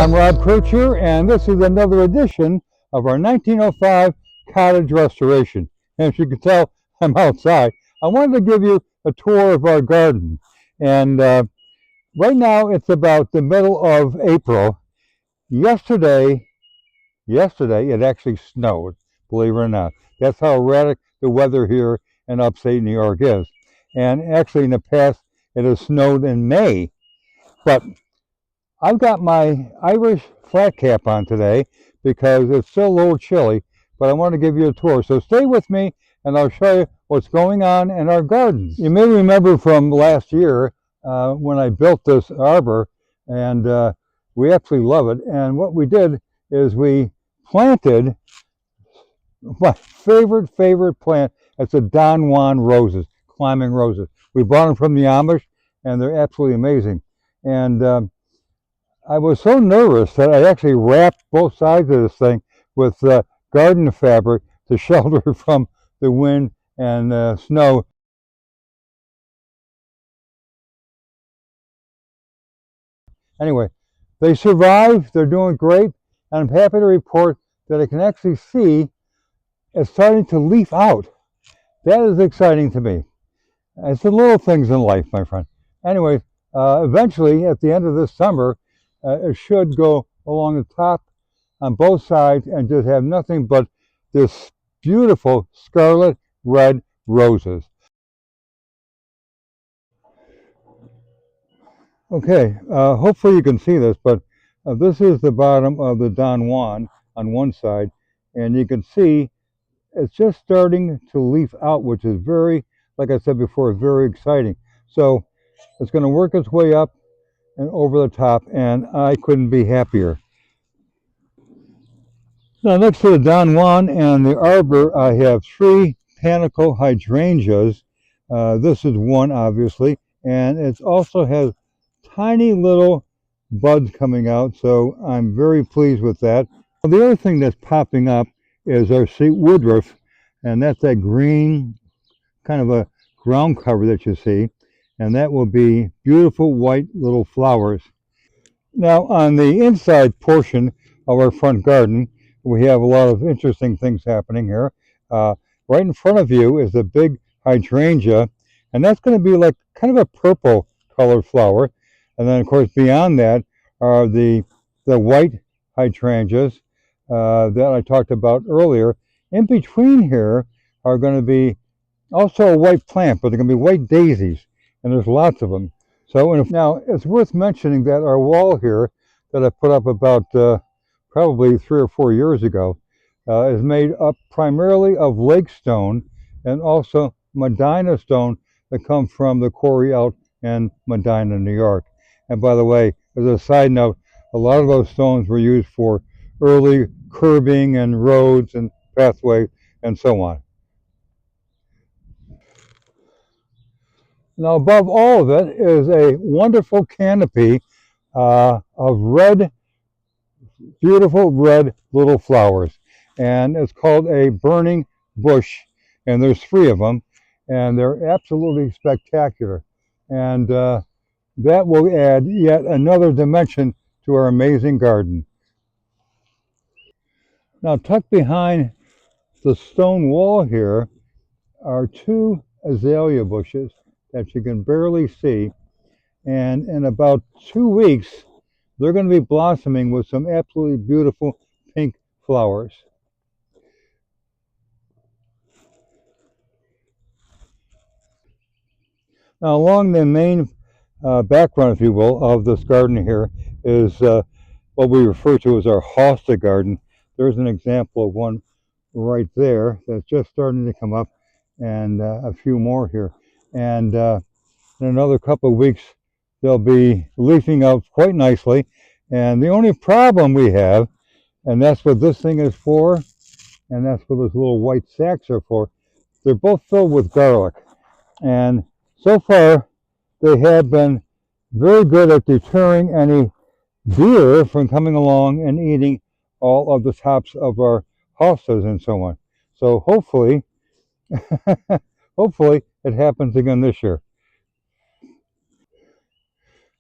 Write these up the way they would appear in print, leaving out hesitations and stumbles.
I'm Rob Kircher, and this is another edition of our 1905 Cottage Restoration. And as you can tell, I'm outside. I wanted to give you a tour of our garden. And right now, it's about the middle of April. Yesterday, it actually snowed, believe it or not. That's how erratic the weather here in upstate New York is. And actually, in the past, it has snowed in May. But I've got my Irish flat cap on today because it's still a little chilly, but I want to give you a tour. So stay with me and I'll show you what's going on in our gardens. You may remember from last year when I built this arbor, and we absolutely love it. And what we did is we planted my favorite plant. It's the Don Juan roses, climbing roses. We bought them from the Amish and they're absolutely amazing. And I was so nervous that I actually wrapped both sides of this thing with garden fabric to shelter from the wind and snow. Anyway, they survived. They're doing great. And I'm happy to report that I can actually see it's starting to leaf out. That is exciting to me. It's the little things in life, my friend. Anyway, eventually, at the end of this summer, it should go along the top on both sides and just have nothing but this beautiful scarlet red roses. Okay, hopefully you can see this, but this is the bottom of the Don Juan on one side, and you can see it's just starting to leaf out, which is very, like I said before, very exciting. So it's going to work its way up and over the top, and I couldn't be happier. Now, next to the Don Juan and the arbor, I have three panicle hydrangeas. This is one, obviously, and it also has tiny little buds coming out, so I'm very pleased with that. The other thing that's popping up is our St. Woodruff, and that's that green kind of a ground cover that you see, and that will be beautiful white little flowers. Now, on the inside portion of our front garden, we have a lot of interesting things happening here. Right in front of you is a big hydrangea, and that's going to be like kind of a purple colored flower. And then, of course, beyond that are the white hydrangeas that I talked about earlier. In between here are going to be also a white plant, but they're going to be white daisies, and there's lots of them. So now it's worth mentioning that our wall here that I put up about probably 3 or 4 years ago is made up primarily of lake stone and also Medina stone that come from the quarry out in Medina, New York. And by the way, as a side note, a lot of those stones were used for early curbing and roads and pathways and so on. Now, above all of it is a wonderful canopy of red, beautiful red little flowers. And it's called a burning bush, and there's 3 of them, and they're absolutely spectacular. And that will add yet another dimension to our amazing garden. Now, tucked behind the stone wall here are 2 azalea bushes that you can barely see, and in about 2 weeks they're going to be blossoming with some absolutely beautiful pink flowers. Now, along the main background, if you will, of this garden here is what we refer to as our hosta garden. There's an example of one right there that's just starting to come up, and a few more here. And in another couple of weeks, they'll be leafing up quite nicely. And the only problem we have, and that's what this thing is for, and that's what those little white sacks are for, they're both filled with garlic. And so far, they have been very good at deterring any deer from coming along and eating all of the tops of our hostas and so on. So hopefully, hopefully it happens again this year.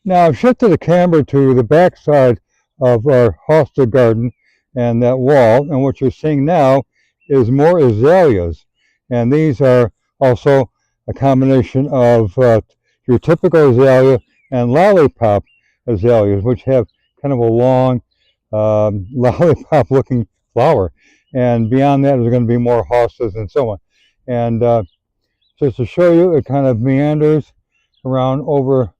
Now I've shifted the camera to the back side of our hosta garden and that wall. And what you're seeing now is more azaleas. And these are also a combination of your typical azalea and lollipop azaleas, which have kind of a long lollipop looking flower. And beyond that, there's going to be more hostas and so on. And just to show you, it kind of meanders around over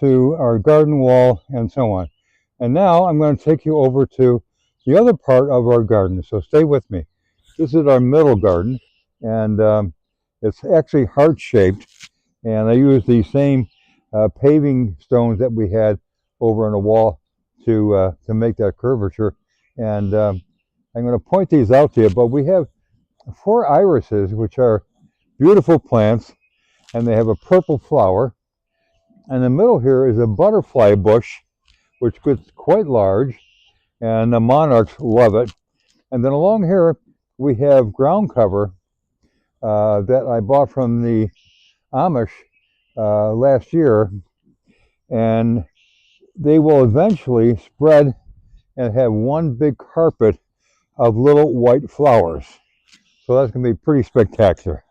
to our garden wall and so on. And now I'm going to take you over to the other part of our garden, so stay with me. This is our middle garden, and it's actually heart-shaped, and I use the same paving stones that we had over on the wall to make that curvature. And I'm going to point these out to you, but we have 4 irises, which are beautiful plants, and they have a purple flower. And in the middle here is a butterfly bush, which gets quite large, and the monarchs love it. And then along here we have ground cover that I bought from the Amish last year, and they will eventually spread and have one big carpet of little white flowers. So that's going to be pretty spectacular.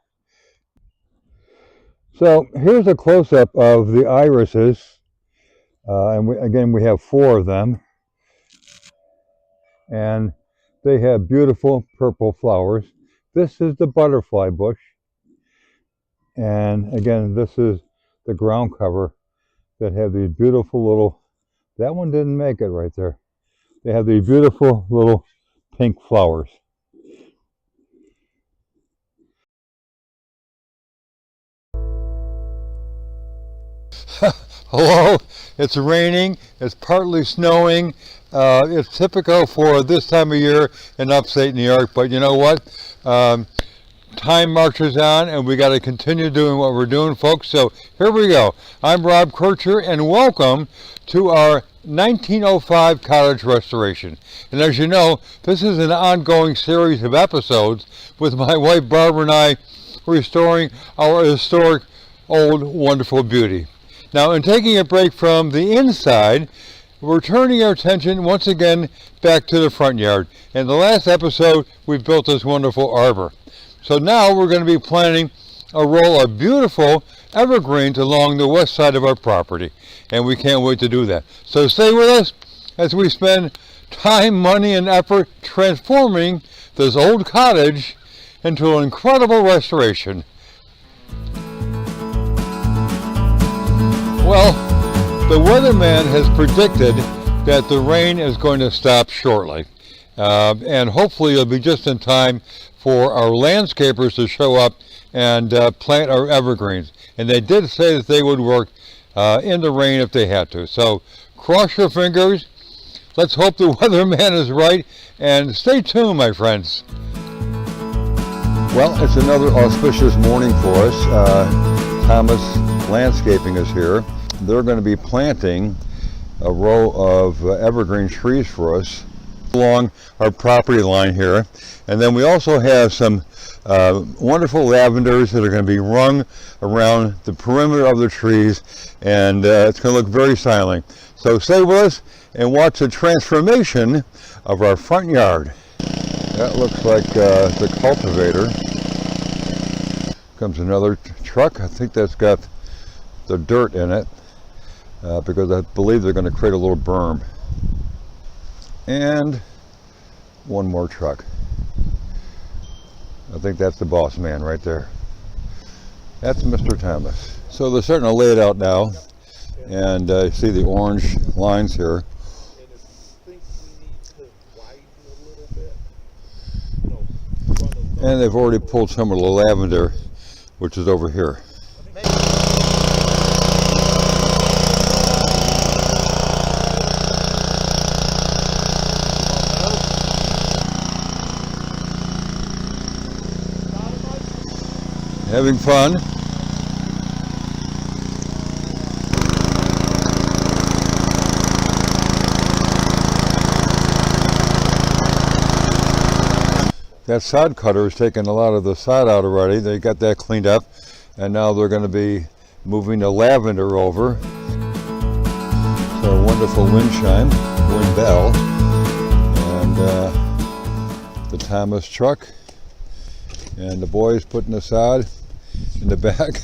So here's a close-up of the irises, and again we have 4 of them, and they have beautiful purple flowers. This is the butterfly bush, and again this is the ground cover that have these beautiful little, that one didn't make it right there. They have these beautiful little pink flowers. Hello, it's raining, it's partly snowing. It's typical for this time of year in upstate New York, but you know what? Time marches on and we got to continue doing what we're doing, folks. So here we go. I'm Rob Kircher, and welcome to our 1905 Cottage Restoration. And as you know, this is an ongoing series of episodes with my wife Barbara and I restoring our historic old wonderful beauty. Now, in taking a break from the inside, we're turning our attention once again back to the front yard. In the last episode, we built this wonderful arbor. So now we're going to be planting a row of beautiful evergreens along the west side of our property, and we can't wait to do that. So stay with us as we spend time, money, and effort transforming this old cottage into an incredible restoration. Well, the weatherman has predicted that the rain is going to stop shortly, and hopefully it'll be just in time for our landscapers to show up and plant our evergreens. And they did say that they would work in the rain if they had to. So cross your fingers. Let's hope the weatherman is right, and stay tuned, my friends. Well, it's another auspicious morning for us. Thomas Landscaping is here. They're going to be planting a row of evergreen trees for us along our property line here. And then we also have some wonderful lavenders that are going to be rung around the perimeter of the trees, and it's going to look very styling. So stay with us and watch the transformation of our front yard. That looks like the cultivator. Comes another truck. I think that's got the dirt in it because I believe they're going to create a little berm. And one more truck. I think that's the boss man right there. That's Mr. Thomas. So they're starting to lay it out now, and you see the orange lines here. And they've already pulled some of the lavender, which is over here. Having fun. That sod cutter has taken a lot of the sod out already. They got that cleaned up, and now they're going to be moving the lavender over. So a wonderful wind chime. Wind Bell, and the Thomas truck, and the boys putting the sod in the back.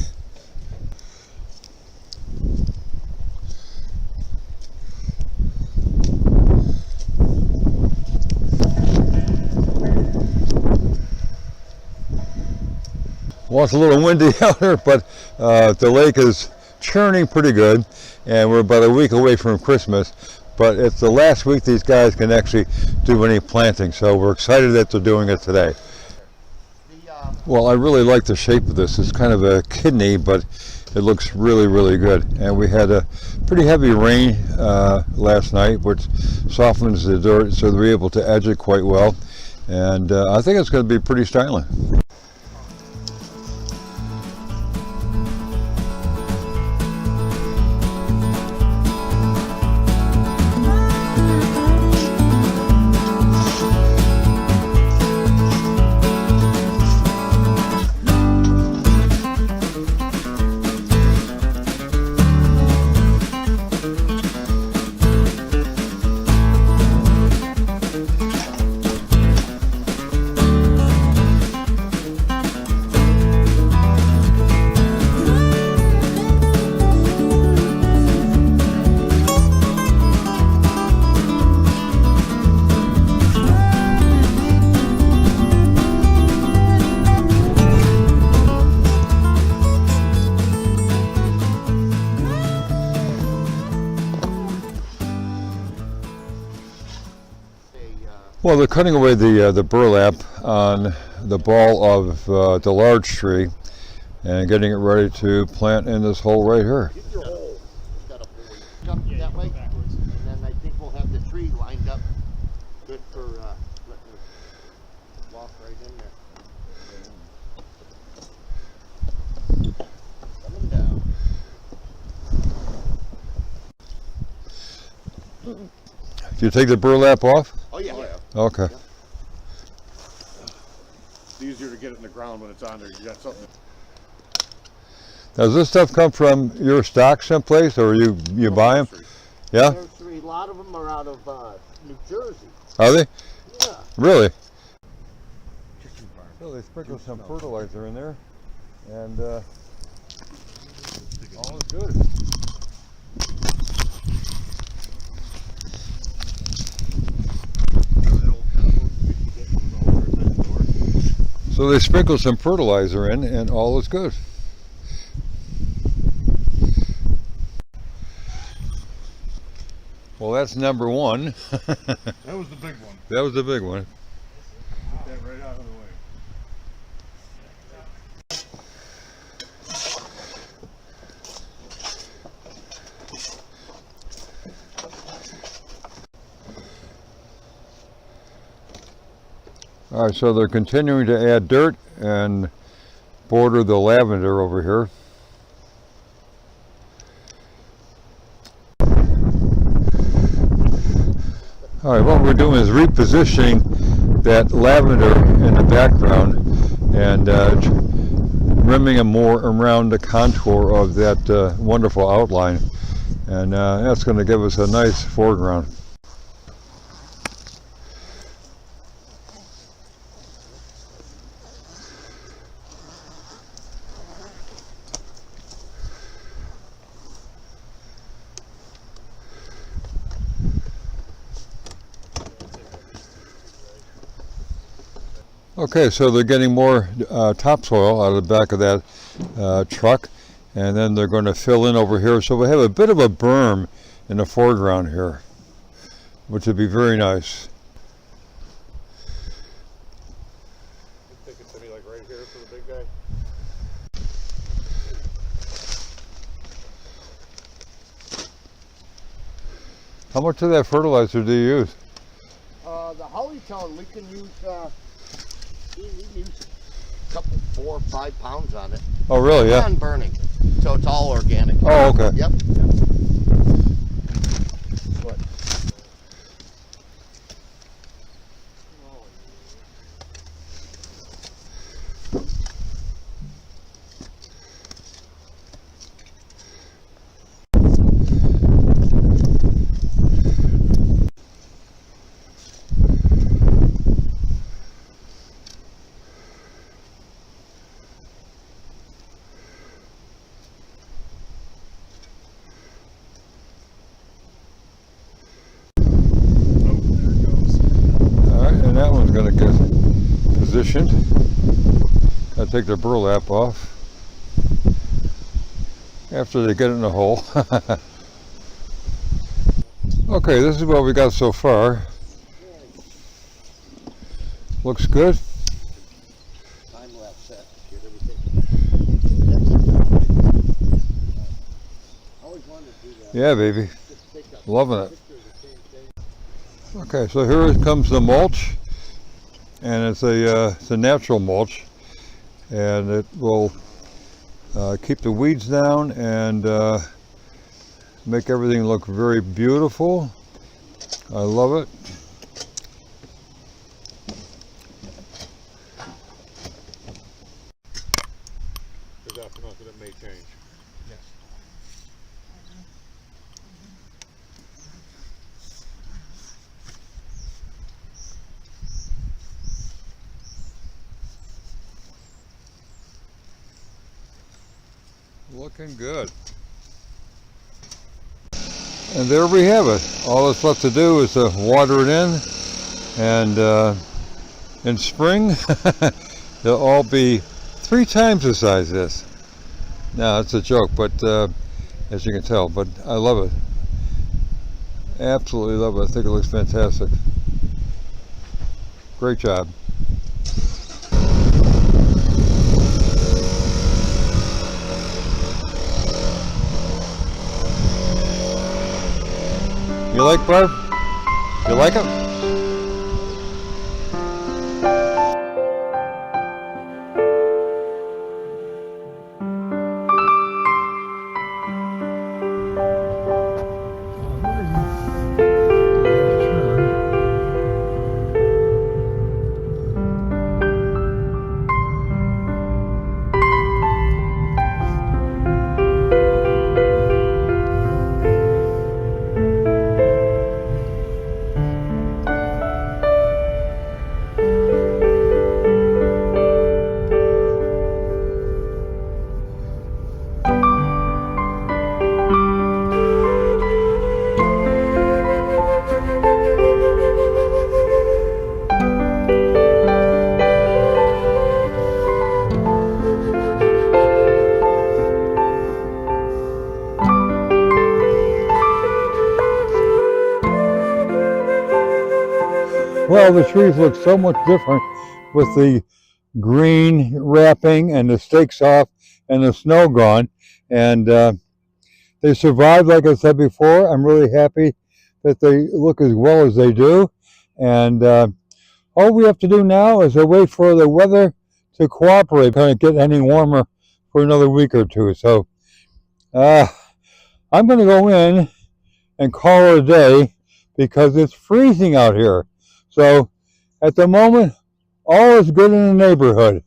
Well, it's a little windy out here, but the lake is churning pretty good, and we're about a week away from Christmas, but it's the last week these guys can actually do any planting, so we're excited that they're doing it today. Well, I really like the shape of this. It's kind of a kidney, but it looks really, really good. And we had a pretty heavy rain last night, which softens the dirt, so they're able to edge it quite well. And I think it's going to be pretty styling. Well, they're cutting away the burlap on the ball of the large tree and getting it ready to plant in this hole right here. Get your hole. Got a jump that way, and then I think we'll have the tree lined up good for letting it walk right in there. Coming down. Do you take the burlap off? Oh yeah. Okay. Yeah. It's easier to get it in the ground when it's on there. You got something. Does this stuff come from your stock someplace, or you buy them? Yeah? A lot of them are out of New Jersey. Are they? Yeah. Really? So they sprinkle some fertilizer in there, and all is good. So they sprinkle some fertilizer in, and all is good. Well, that's number one. That was the big one. That was the big one. Get that right out of the way. All right, so they're continuing to add dirt and border the lavender over here. All right, what we're doing is repositioning that lavender in the background and rimming them more around the contour of that wonderful outline. And that's going to give us a nice foreground. Okay, so they're getting more topsoil out of the back of that truck, and then they're going to fill in over here. So we have a bit of a berm in the foreground here, which would be very nice. You think it's going to be like right here for the big guy? How much of that fertilizer do you use? The Hollytown, we can use a couple, 4 or 5 pounds on it. Oh, really? Yeah. Non-burning, so it's all organic. Oh, okay. Yep. What? positioned. Gotta take the burlap off after they get it in the hole. Okay, this is what we got so far. Looks good. Time lapse set. Get everything. I always wanted to do that. Yeah, baby. Just take a Loving it. picture of the same thing. Okay, so here comes the mulch, and it's a natural mulch, and it will keep the weeds down and make everything look very beautiful. I love it. Because after nothing, it may change. Yes. Looking good. And there we have it. All that's left to do is to water it in, and in spring they'll all be 3 times the size of this. Now it's a joke, but as you can tell, but I love it. Absolutely love it. I think it looks fantastic. Great job. You like Barb? You like it? Well, the trees look so much different with the green wrapping and the stakes off and the snow gone. And they survived, like I said before. I'm really happy that they look as well as they do. And all we have to do now is wait for the weather to cooperate. Can't get any warmer for another week or two. So I'm going to go in and call it a day because it's freezing out here. So at the moment, all is good in the neighborhood.